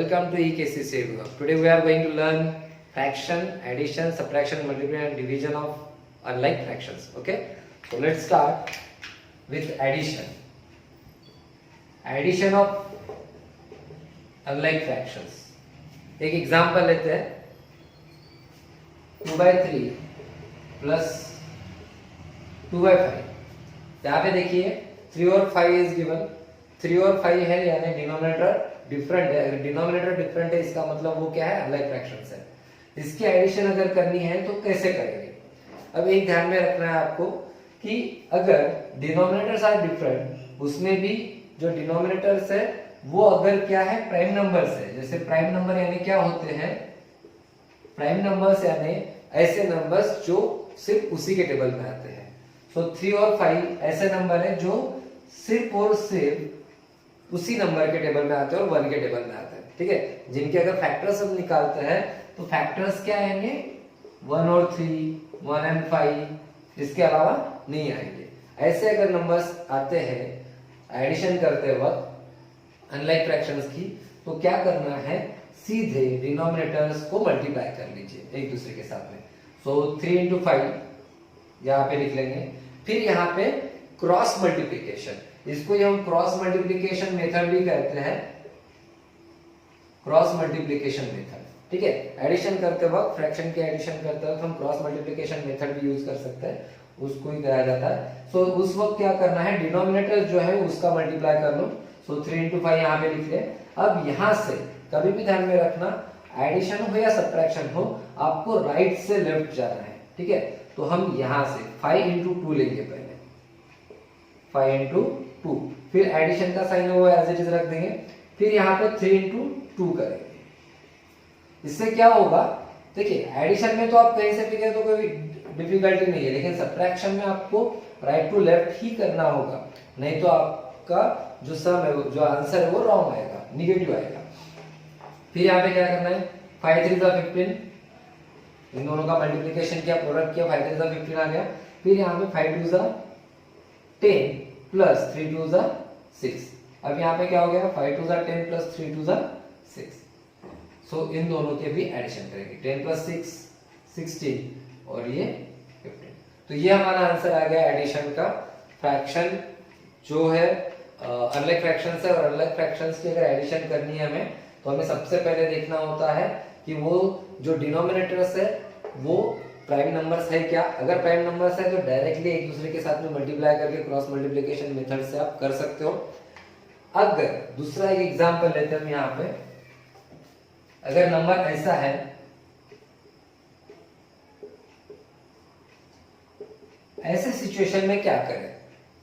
Welcome to EKC Sedu. Today we are going to learn fraction, addition, subtraction, multiplication and division of unlike fractions. Okay, so let's start with addition. Addition of unlike fractions. एक example लेते हैं 2/3 plus 2/5. यहाँ पे देखिए 3 और 5 is given. 3 और 5 है यानी डिनोमिनेटर डिफरेंट है. अगर डिनोमिनेटर डिफरेंट है इसका मतलब वो क्या है, अनलाइक फ्रैक्शंस है. इसकी एडिशन अगर करनी है तो कैसे करेंगे. अब एक ध्यान में रखना है आपको कि अगर डिनोमिनेटर्स आर डिफरेंट, उसमें भी जो डिनोमिनेटर्स है वो अगर क्या है, प्राइम नंबर्स है. जैसे प्राइम नंबर यानी क्या होते हैं, प्राइम नंबर्स यानी ऐसे नंबर्स जो सिर्फ उसी के टेबल में आते हैं. सो 3 और 5 ऐसे नंबर है जो सिर्फ और सिर्फ उसी नंबर के टेबल में आते हैं और 1 के टेबल में आते हैं. ठीक है, जिनके अगर फैक्टर्स हम निकालते हैं तो फैक्टर्स क्या आएंगे, 1 और 3, 1 एंड 5, इसके अलावा नहीं आएंगे. ऐसे अगर नंबर्स आते हैं एडिशन करते वक्त अनलाइक फ्रैक्शंस की, तो क्या करना है, सीधे डिनोमिनेटर्स को मल्टीप्लाई कर लीजिए एक दूसरे के साथ में. सो 3 into 5 यहाँ पे लिख लेंगे. फिर यहाँ पे क्रॉस मल्टीप्लिकेशन, इसको हम क्रॉस मल्टीप्लिकेशन मेथड भी कहते हैं. क्रॉस मल्टीप्लिकेशन मेथड, ठीक है. एडिशन करते वक्त, फ्रैक्शन के एडिशन करते वक्त हम क्रॉस मल्टीप्लिकेशन मेथड भी यूज कर सकते हैं, उसको ही कहा जाता है. सो उस वक्त क्या करना है, डिनोमिनेटर जो है उसका मल्टीप्लाई कर लो. सो 3 into 5 यहाँ पे लिख ले. अब यहाँ से कभी भी ध्यान में रखना, एडिशन हो या सब्ट्रैक्शन हो, आपको राइट से लेफ्ट जाना है. ठीक है, तो हम यहाँ से 5 into 2 लेंगे पहले, 5 into 2. फिर एडिशन का साइन वो एज इट इज रख देंगे. फिर यहाँ पे 3 into 2 करेंगे. इससे क्या होगा, देखिए एडिशन में तो आप कहीं से भी तो कोई डिफिकल्टी नहीं है, लेकिन सब्ट्रैक्शन में आपको राइट टू लेफ्ट ही करना होगा, नहीं तो आपका जो सम है, जो आंसर है वो रॉन्ग आएगा, निगेटिव आएगा. फिर यहाँ पे क्या करना है, 5 3 15, इन दोनों का मल्टीप्लिकेशन किया, प्रोडक्ट किया, 5 3 15 आ गया. फिर यहाँ पे 5 2 10 प्लस 3 2 6. अब यहाँ पे क्या हो गया, 5 2 10 प्लस 3 2 6. सो इन दोनों के भी एडिशन करेंगे, 10 प्लस 6 16 और ये 15. तो ये हमारा आंसर आ गया एडिशन का. फ्रैक्शन जो है अनलाइक फ्रैक्शंस है, और अनलाइक फ्रैक्शंस की अगर एडिशन करनी है हमें, तो हमें सबसे पहले देखना होता है कि वो जो डिनोमिनेटर्स है वो प्राइम नंबर्स है क्या. अगर प्राइम नंबर्स है तो डायरेक्टली एक दूसरे के साथ में मल्टीप्लाई करके क्रॉस मल्टीप्लिकेशन मेथड से आप कर सकते हो. अगर दूसरा एक एग्जांपल लेते हैं हम यहाँ पे, अगर नंबर ऐसा है, ऐसे सिचुएशन में क्या करें.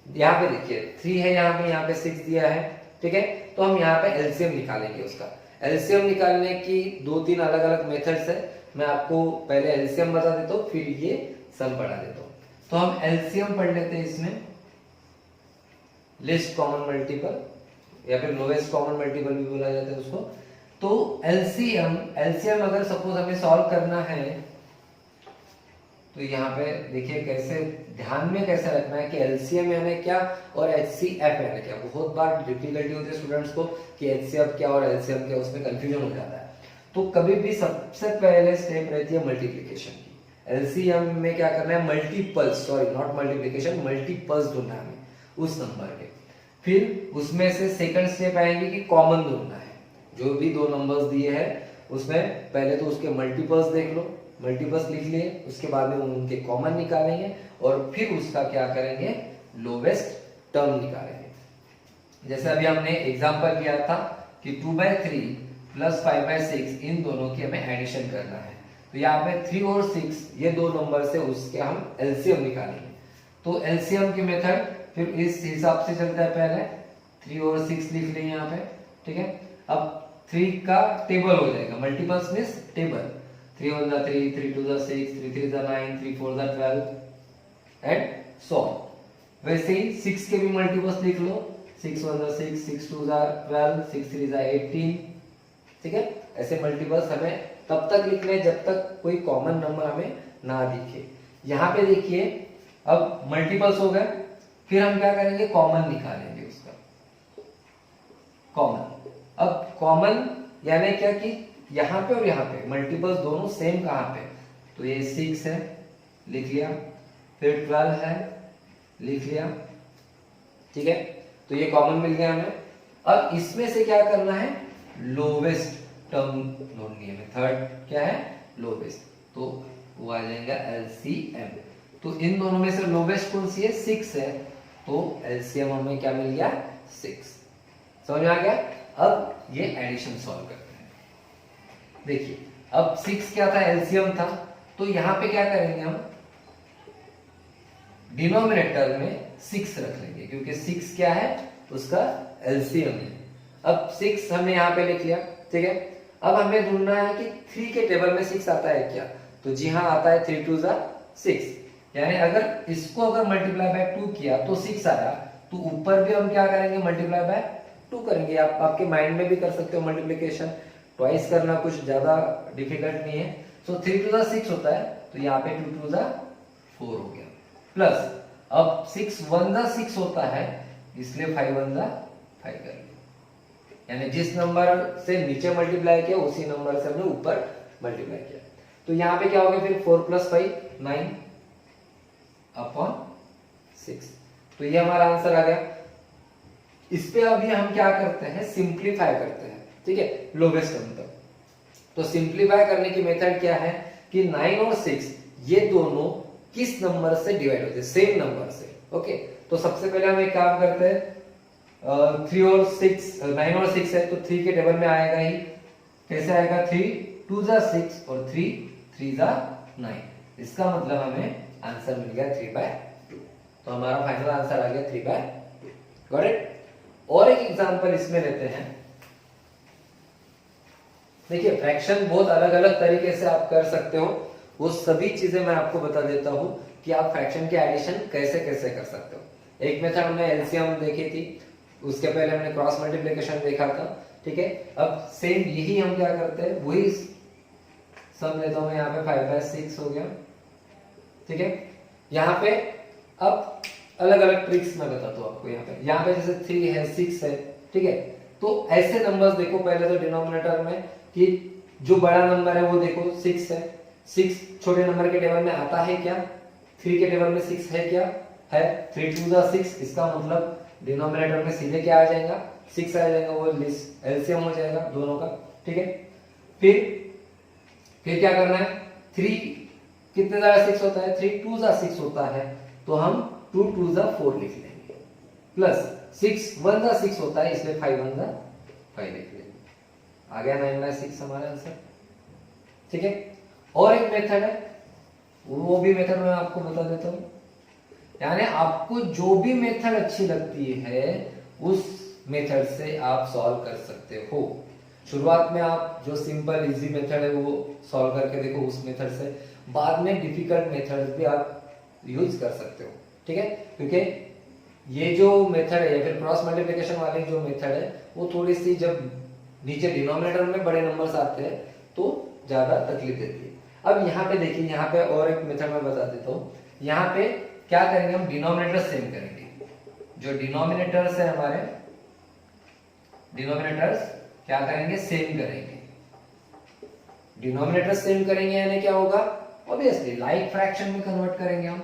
यहाँ पे देखिए 3 है, यहाँ पे 6 दिया है. ठीक है, तो हम यहाँ पे एलसीएम निकालेंगे. उसका एलसीएम निकालने की 2-3 अलग अलग मेथड्स है. मैं आपको पहले एलसीएम बता देता हूँ, फिर ये सम पढ़ा देता हूँ. तो हम एलसीएम पढ़ लेते हैं इसमें. लिस्ट कॉमन मल्टीपल या फिर लोवेस्ट कॉमन मल्टीपल भी बोला जाता है उसको. तो एलसीएम अगर सपोज हमें सॉल्व करना है, तो यहाँ पे देखिए कैसे ध्यान में कैसे रखना है कि एलसीएम यानी क्या और एचसीएफ यानी क्या. बहुत बार डिफिकल्टी होती है स्टूडेंट्स को कि एचसीएफ क्या और एलसीएम क्या, उसमें कंफ्यूजन हो जाता है. तो कभी भी सबसे पहले स्टेप रहती है मल्टीप्लिकेशन की. एलसीएम में क्या करना है, multiples, sorry not multiplication, multiples ढूंढना है उस नंबर के. फिर उसमें से सेकंड स्टेप आएंगे कि कॉमन ढूंढना है. जो भी दो नंबर्स दिए हैं उसमें पहले तो उसके मल्टीपल्स देख लो, मल्टीपल्स लिख लिए, उसके बाद में उनके कॉमन निकालेंगे और फिर उसका क्या करेंगे, लोवेस्ट टर्म निकालेंगे. जैसे अभी हमने एग्जांपल किया था कि 2/3 प्लस 5/6, इन दोनों की हमें एडिशन करना है. तो यहाँ पे 3 और 6 ये दो नंबर से उसके हम एलसीएम निकालेंगे. तो एलसीएम की मेथड फिर इस हिसाब से चलता है. पहले 3 और 6 लिख लें यहाँ पे. ठीक है, अब 3 का टेबल हो जाएगा, multiples means table. 3 1 3, 3 2 6, 3 3 9, 3 4 12 and so on. वैसे ही 6 के भी मल्टीपल्स लिख लो. 6 1 6, 6 2 12, 6 3 18. ठीक है, ऐसे मल्टीपल्स हमें तब तक लिखने जब तक कोई कॉमन नंबर हमें ना दिखे. यहाँ पे देखिए अब मल्टीपल्स हो गए, फिर हम क्या करेंगे, कॉमन निकालेंगे उसका. कॉमन, अब कॉमन यानी क्या कि यहाँ पे और यहाँ पे मल्टीपल्स दोनों सेम कहाँ पे, तो ये 6 है लिख लिया, फिर 12 है लिख लिया, ठीक है, तो ये कॉमन मिल गया हमें। अब इसमें से क्या करना है, लोवेस्ट टर्म ढूंढनी है, मेथड क्या है, लोवेस्ट, तो वो आ जाएगा एलसीएम। तो इन दोनों में से लोवेस्ट कौन सी है, 6 है, तो एलसीएम हमें क्या मिल गया, 6। समझ में आ गया। अब ये एडिशन सॉल्व करते हैं। देखिए अब 6 क्या था, एलसीएम था, तो यहां पे क्या करेंगे हम, डिनोमिनेटर में 6 रख लेंगे क्योंकि 6 क्या है, उसका एलसीएम है। अब 6 हमने यहाँ पे लिख लिया, ठीक है। अब हमें ढूंढना है कि 3 के टेबल में 6 आता है क्या, तो जी हाँ आता है, 3 2 6, यानी अगर इसको अगर मल्टीप्लाई बाय 2 किया तो 6 आया, तो ऊपर भी हम क्या करेंगे, मल्टीप्लाई बाय 2 करेंगे। आप आपके माइंड में भी कर सकते हो मल्टीप्लिकेशन, ट्वाइस करना कुछ ज्यादा डिफिकल्ट नहीं है। तो 3 2 6 होता है, तो यहाँ पे 2 2 4 हो गया, प्लस अब 6 1 6 होता है, इसलिए 5 1 5 कर लिया, यानी जिस नंबर से नीचे मल्टीप्लाई किया उसी नंबर से हमने ऊपर मल्टीप्लाई किया। तो यहाँ पे क्या हो गया फिर 4 + 5 9 अपॉन 6, तो ये हमारा आंसर आ गया। इस पे अभी हम क्या करते हैं, सिंप्लीफाई करते हैं, ठीक है, लोवेस्ट टर्म तक। तो सिंप्लीफाई करने की मेथड क्या है कि 9 और 6 ये दोनों किस नंबर से डिवाइड होते हैं, सेम नंबर से, ओके। तो सबसे पहले हम एक काम करते हैं, 3 और 6 9 और 6 है, तो 3 के टेबल में आएगा ही, कैसे आएगा, 3 2 6 और 3 3 9, इसका मतलब हमें आंसर मिल गया 3/2। तो हमारा फाइनल आंसर आ गया 3/2। Got it. और एक एग्जांपल इसमें लेते हैं। देखिए फ्रैक्शन बहुत अलग अलग तरीके से आप कर सकते हो, वो सभी चीजें मैं आपको बता देता हूं कि आप फ्रैक्शन के एडिशन कैसे कैसे कर सकते हो। एक मेथड हमने एलसीएम देखी थी, उसके पहले हमने क्रॉस मल्टीप्लिकेशन देखा था, ठीक है। अब सेम यही हम क्या करते हैं, वही सम लेता हूं मैं, यहाँ पे 5/6 हो गया, ठीक है। यहाँ पे अब अलग अलग ट्रिक्स मैं बताता हूँ आपको। यहाँ पे जैसे 3 है 6 है, ठीक है, तो ऐसे नंबर्स देखो, पहले तो डिनोमिनेटर में कि जो बड़ा नंबर है वो देखो 6 है, 6 छोटे नंबर के टेबल में आता है क्या, 3 के टेबल में 6 है क्या, है, 3 2 6, इसका मतलब डिनोमिनेटर में सीधे क्या आ जाएगा, 6 आ जाएगा, वो एलसीएम हो जाएगा दोनों का, ठीक है। फिर क्या करना है, 3 कितने ज्यादा 6 होता है, 3 2 6 होता है, तो हम 2 2 4 लिख लेंगे, प्लस 6 1 6 होता है, इसलिए 5 1 5 लिख लेंगे। आ गया 9/6 हमारा आंसर, ठीक है। और एक मेथड है, वो भी मेथड मैं आपको बता देता हूं, यानी आपको जो भी मेथड अच्छी लगती है उस मेथड से आप सॉल्व कर सकते हो। शुरुआत में आप जो सिंपल इजी मेथड है वो सॉल्व करके देखो उस मेथड से, बाद में डिफिकल्ट मेथड्स भी आप यूज कर सकते हो, ठीक है। क्योंकि ये जो मेथड है या फिर क्रॉस मल्टीप्लिकेशन वाली जो मेथड है वो थोड़ी सी, जब नीचे डिनोमिनेटर में बड़े नंबर्स आते हैं तो ज्यादा तकलीफ देती है। अब यहाँ पे देखिए, यहाँ पे और एक मेथड मैं बता देता हूँ। यहाँ पे क्या करेंगे, हम डिनोमिनेटर सेम करेंगे, जो डिनोमिनेटर्स है हमारे, डिनोमिनेटर्स क्या करेंगे, सेम करेंगे। डिनोमिनेटर सेम करेंगे यानी क्या होगा, ऑब्वियसली लाइक फ्रैक्शन में कन्वर्ट करेंगे हम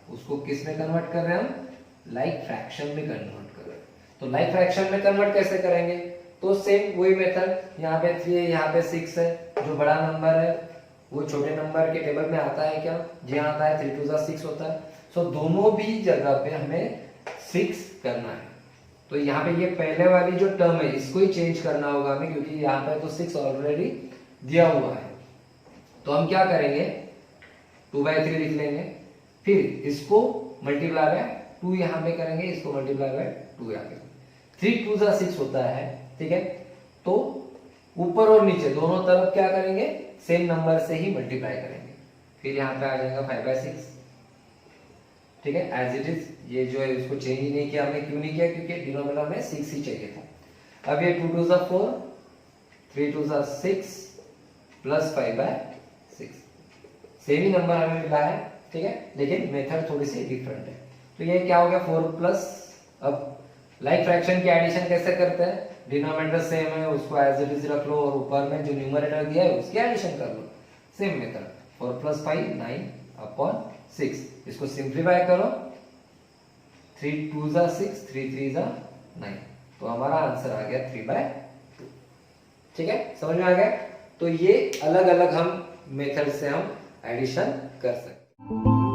उसको। किस में कन्वर्ट कर रहे हैं हम, लाइक फ्रैक्शन में कन्वर्ट कर रहे हैं। तो लाइक फ्रैक्शन में कन्वर्ट कैसे करेंगे, तो सेम वही मेथड, यहाँ पे 3 है, यहाँ पे 6 है, जो बड़ा नंबर है वो छोटे नंबर के टेबल में आता है क्या, जी आता है, 3 2 6 होता है। सो दोनों भी जगह पे हमें 6 करना है। तो यहाँ पे ये पहले वाली जो टर्म है इसको ही चेंज करना होगा हमें, क्योंकि यहाँ पे तो 6 ऑलरेडी दिया हुआ है। तो हम क्या करेंगे, 2/3 लिख लेंगे, फिर इसको मल्टीप्लाई बाय 2 यहाँ पे करेंगे, इसको मल्टीप्लाई बाय 2 यहाँ पे, 3 2 6 होता है, ठीक है। तो ऊपर और नीचे दोनों तरफ क्या करेंगे, सेम नंबर से ही मल्टीप्लाई करेंगे, फिर यहाँ पे आ जाएगा 5/6, ठीक है, एज इट इज। ये जो है इसको चेंज ही नहीं किया हमने, क्यों नहीं किया, क्योंकि डिनोमिनेटर में 6 ही चाहिए था। अब ये 2 2 4, 3 2 6 प्लस 5/6, सेम ही नंबर हमें मिला है, ठीक है, लेकिन मेथड थोड़ी सी डिफरेंट है। तो ये क्या हो गया, 4 प्लस, अब लाइक फ्रैक्शन की एडिशन कैसे करते हैं, डिनोमिनेटर सेम है, उसको एज इट इज रख लो और ऊपर में जो न्यूमरेटर दिया है उसकी एडिशन कर लो। Same method 4 + 5 9/6। इसको सिंप्लीफाई करो, 3 2 जा 6, 3 3 जा 9, तो हमारा आंसर आ गया 3/2। ठीक है, समझ में आ गया। तो ये अलग अलग हम मेथड से हम एडिशन कर सकते हैं।